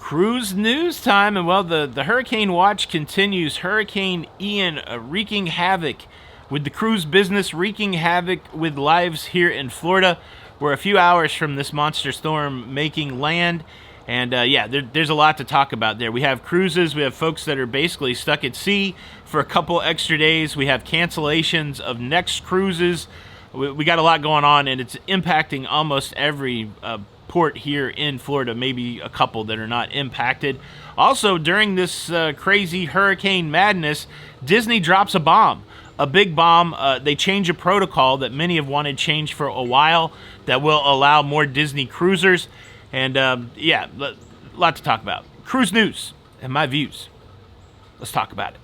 Cruise news time, and well, the hurricane watch continues. Hurricane Ian wreaking havoc with the cruise business, wreaking havoc with lives here in Florida. We're a few hours from this monster storm making land, and there's a lot to talk about there. We have cruises, we have folks that are basically stuck at sea for a couple extra days. We have cancellations of next cruises. We got a lot going on, and it's impacting almost every port here in Florida, maybe a couple that are not impacted. Also, during this crazy hurricane madness, Disney drops a bomb, a big bomb. They change a protocol that many have wanted changed for a while that will allow more Disney cruisers. And a lot to talk about. Cruise news and my views. Let's talk about it.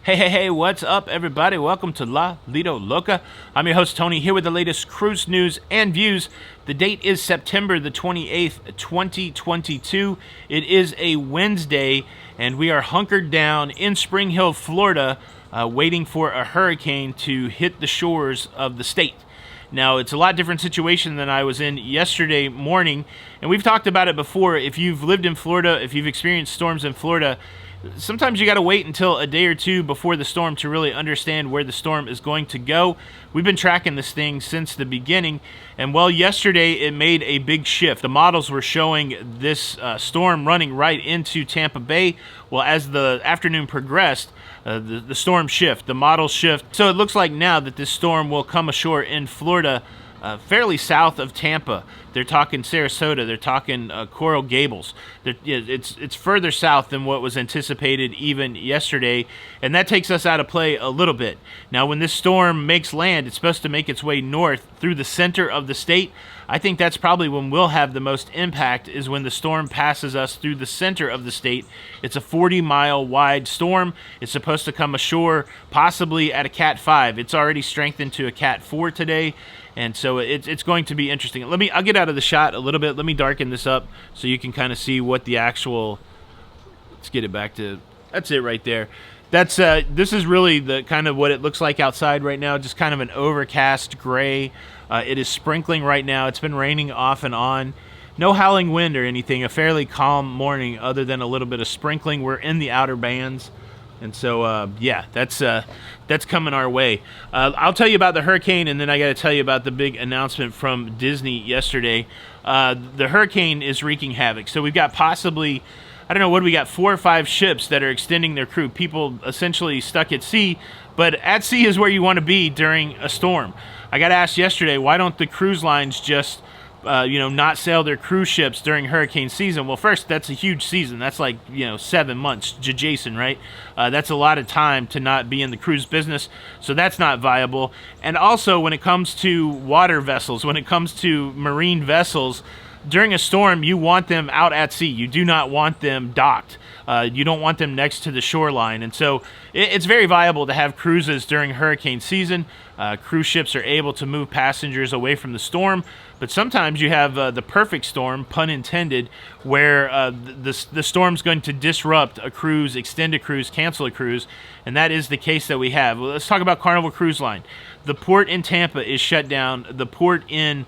Hey, what's up, everybody? Welcome to Lido, Loca. I'm your host, Tony, here with the latest cruise news and views. The date is September the 28th, 2022. It is a Wednesday, and we are hunkered down in Spring Hill, Florida, waiting for a hurricane to hit the shores of the state. Now, it's a lot different situation than I was in yesterday morning, and we've talked about it before. If you've lived in Florida, if you've experienced storms in Florida, sometimes you got to wait until a day or two before the storm to really understand where the storm is going to go. We've been tracking this thing since the beginning, and well, yesterday it made a big shift. The models were showing this storm running right into Tampa Bay. Well, as the afternoon progressed, the storm shift, the models shift. So it looks like now that this storm will come ashore in Florida, fairly south of Tampa. They're talking Sarasota. They're talking Coral Gables. It's further south than what was anticipated even yesterday, and that takes us out of play a little bit. Now, when this storm makes land, it's supposed to make its way north through the center of the state. I think that's probably when we'll have the most impact, is when the storm passes us through the center of the state. It's a 40-mile wide storm. It's supposed to come ashore possibly at a Cat 5. It's already strengthened to a Cat 4 today. And so it's going to be interesting. I'll get out of the shot a little bit. Let me darken this up so you can kind of see what the actual, let's get it back to, that's it right there. This is really the kind of what it looks like outside right now, just kind of an overcast gray. It is sprinkling right now. It's been raining off and on. No howling wind or anything, a fairly calm morning other than a little bit of sprinkling. We're in the outer bands. And so, that's coming our way. I'll tell you about the hurricane, and then I got to tell you about the big announcement from Disney yesterday. The hurricane is wreaking havoc. So we've got possibly, I don't know, what do we got, 4 or 5 ships that are extending their crew, people essentially stuck at sea. But at sea is where you want to be during a storm. I got asked yesterday, why don't the cruise lines just not sail their cruise ships during hurricane season? Well, first, that's a huge season. That's like, 7 months, Jason, right? That's a lot of time to not be in the cruise business, so that's not viable. And also, when it comes to water vessels, when it comes to marine vessels, during a storm, you want them out at sea. You do not want them docked. You don't want them next to the shoreline. And so it's very viable to have cruises during hurricane season. Cruise ships are able to move passengers away from the storm. But sometimes you have the perfect storm, pun intended, where the storm's going to disrupt a cruise, extend a cruise, cancel a cruise. And that is the case that we have. Well, let's talk about Carnival Cruise Line. The port in Tampa is shut down. The port in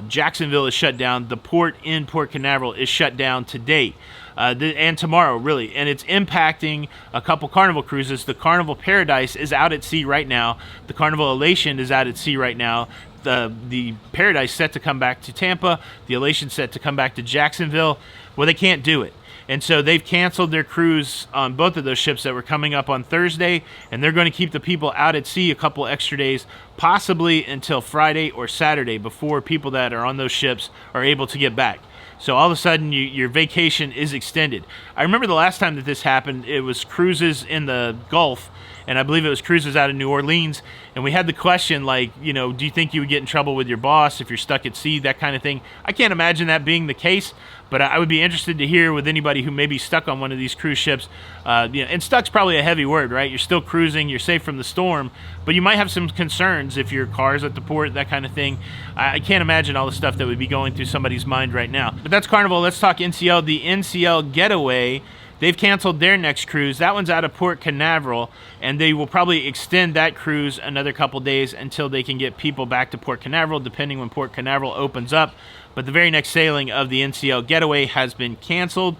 Jacksonville is shut down. The port in Port Canaveral is shut down today and tomorrow, really. And it's impacting a couple Carnival cruises. The Carnival Paradise is out at sea right now. The Carnival Elation is out at sea right now. The Paradise set to come back to Tampa. The Elation set to come back to Jacksonville. Well, they can't do it. And so they've canceled their cruise on both of those ships that were coming up on Thursday, and they're going to keep the people out at sea a couple extra days, possibly until Friday or Saturday, before people that are on those ships are able to get back. So all of a sudden, your vacation is extended. I remember the last time that this happened, it was cruises in the Gulf, and I believe it was cruises out of New Orleans, and we had the question, like, do you think you would get in trouble with your boss if you're stuck at sea, that kind of thing. I can't imagine that being the case, but I would be interested to hear with anybody who may be stuck on one of these cruise ships. And stuck's probably a heavy word, right? You're still cruising, you're safe from the storm, but you might have some concerns if your car's at the port, that kind of thing. I can't imagine all the stuff that would be going through somebody's mind right now. But that's Carnival. Let's talk NCL. The NCL Getaway they've canceled their next cruise. That one's out of Port Canaveral, and they will probably extend that cruise another couple days until they can get people back to Port Canaveral, depending when Port Canaveral opens up. But the very next sailing of the NCL Getaway has been canceled.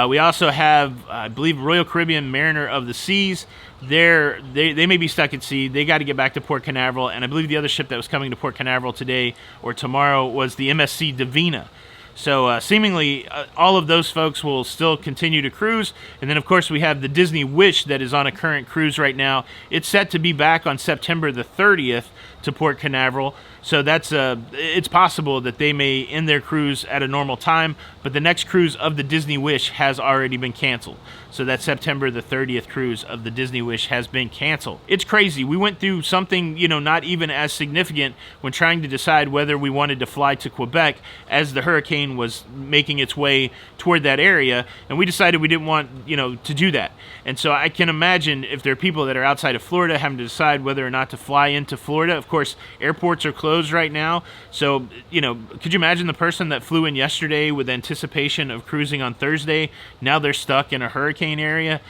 We also have, I believe, Royal Caribbean Mariner of the Seas. They may be stuck at sea. They got to get back to Port Canaveral. And I believe the other ship that was coming to Port Canaveral today or tomorrow was the MSC Divina. So seemingly all of those folks will still continue to cruise. And then, of course, we have the Disney Wish that is on a current cruise right now. It's set to be back on September the 30th to Port Canaveral. So that's it's possible that they may end their cruise at a normal time, but the next cruise of the Disney Wish has already been canceled. So that September the 30th cruise of the Disney Wish has been canceled. It's crazy. We went through something, not even as significant when trying to decide whether we wanted to fly to Quebec as the hurricane was making its way toward that area, and we decided we didn't want, to do that. And so I can imagine if there are people that are outside of Florida having to decide whether or not to fly into Florida. Of course, airports are closed right now. So, could you imagine the person that flew in yesterday with anticipation of cruising on Thursday? Now they're stuck in a hurricane area.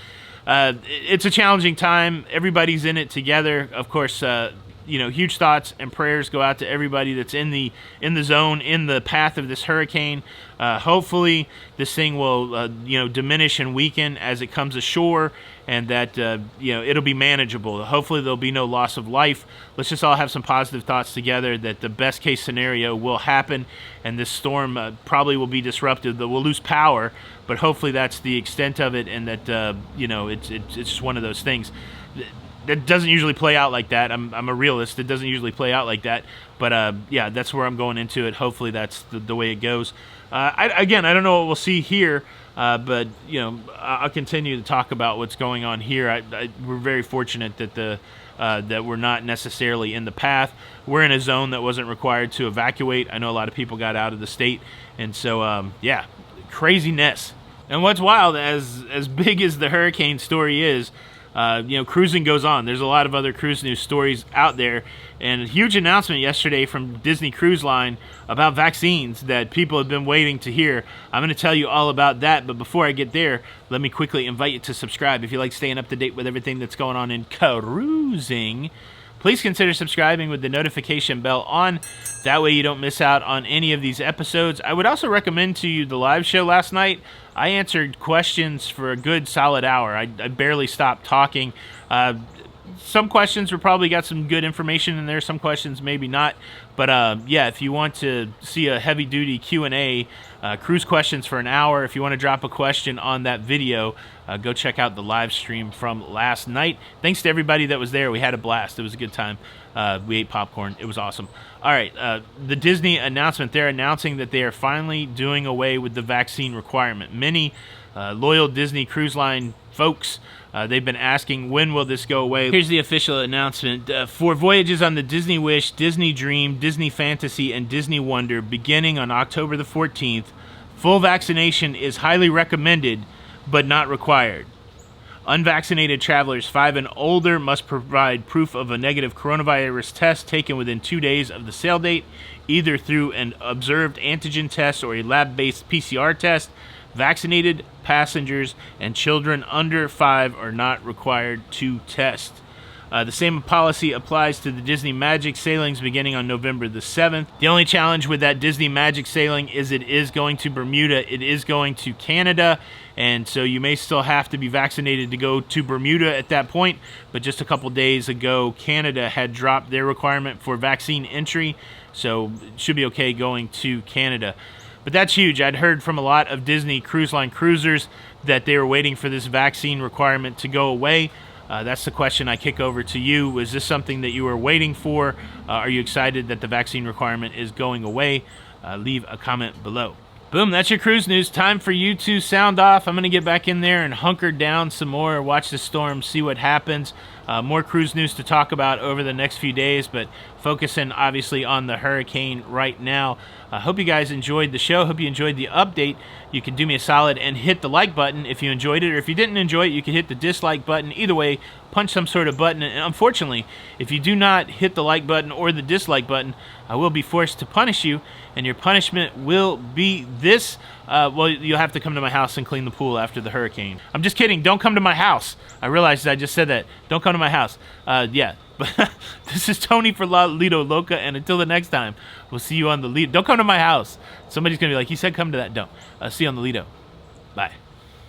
It's a challenging time. Everybody's in it together. Of course, huge thoughts and prayers go out to everybody that's in the zone, in the path of this hurricane. Hopefully this thing will diminish and weaken as it comes ashore, and that it'll be manageable. Hopefully there'll be no loss of life. Let's just all have some positive thoughts together that the best case scenario will happen, and this storm probably will be disruptive, that we'll lose power, but hopefully that's the extent of it, and that it's just one of those things. It doesn't usually play out like that. I'm a realist. It doesn't usually play out like that. But yeah, that's where I'm going into it. Hopefully that's the way it goes. I don't know what we'll see here, but I'll continue to talk about what's going on here. We're very fortunate that that we're not necessarily in the path. We're in a zone that wasn't required to evacuate. I know a lot of people got out of the state, and so yeah, craziness. And what's wild, as big as the hurricane story is, cruising goes on. There's a lot of other cruise news stories out there, and a huge announcement yesterday from Disney Cruise Line about vaccines that people have been waiting to hear. I'm going to tell you all about that, but before I get there, let me quickly invite you to subscribe. If you like staying up to date with everything that's going on in cruising, please consider subscribing with the notification bell on. That way you don't miss out on any of these episodes. I would also recommend to you the live show last night. I answered questions for a good solid hour. I barely stopped talking. Some questions were probably got some good information in there. Some questions maybe not. But yeah, if you want to see a heavy-duty Q&A, cruise questions for an hour, if you want to drop a question on that video, go check out the live stream from last night. Thanks to everybody that was there. We had a blast. It was a good time. We ate popcorn. It was awesome. All right, the Disney announcement. They're announcing that they are finally doing away with the vaccine requirement. Many loyal Disney Cruise Line folks, they've been asking, when will this go away? Here's the official announcement. For voyages on the Disney Wish, Disney Dream, Disney Fantasy, and Disney Wonder beginning on October the 14th, full vaccination is highly recommended but not required. Unvaccinated travelers 5 and older must provide proof of a negative coronavirus test taken within 2 days of the sail date, either through an observed antigen test or a lab-based PCR test. Vaccinated passengers and children under 5 are not required to test. The same policy applies to the Disney Magic sailings beginning on November the 7th. The only challenge with that Disney Magic sailing is it is going to Bermuda. It is going to Canada, and so you may still have to be vaccinated to go to Bermuda at that point. But just a couple days ago, Canada had dropped their requirement for vaccine entry, so it should be okay going to Canada. But that's huge. I'd heard from a lot of Disney Cruise Line cruisers that they were waiting for this vaccine requirement to go away. That's the question I kick over to you. Was this something that you were waiting for? Are you excited that the vaccine requirement is going away? Leave a comment below. Boom, that's your cruise news. Time for you to sound off. I'm going to get back in there and hunker down some more, watch the storm, see what happens. More cruise news to talk about over the next few days, but focusing obviously on the hurricane right now. I hope you guys enjoyed the show. Hope you enjoyed the update. You can do me a solid and hit the like button if you enjoyed it, or if you didn't enjoy it, you can hit the dislike button. Either way, punch some sort of button. And unfortunately, if you do not hit the like button or the dislike button, I will be forced to punish you, and your punishment will be this. Well, you'll have to come to my house and clean the pool after the hurricane. I'm just kidding. Don't come to my house. I realized I just said that. Don't come to my house. Yeah. But this is Tony for Lido, Loca, and until the next time, we'll see you on the Lido. Don't come to my house. Somebody's going to be like, he said come to that. Don't. See you on the Lido. Bye.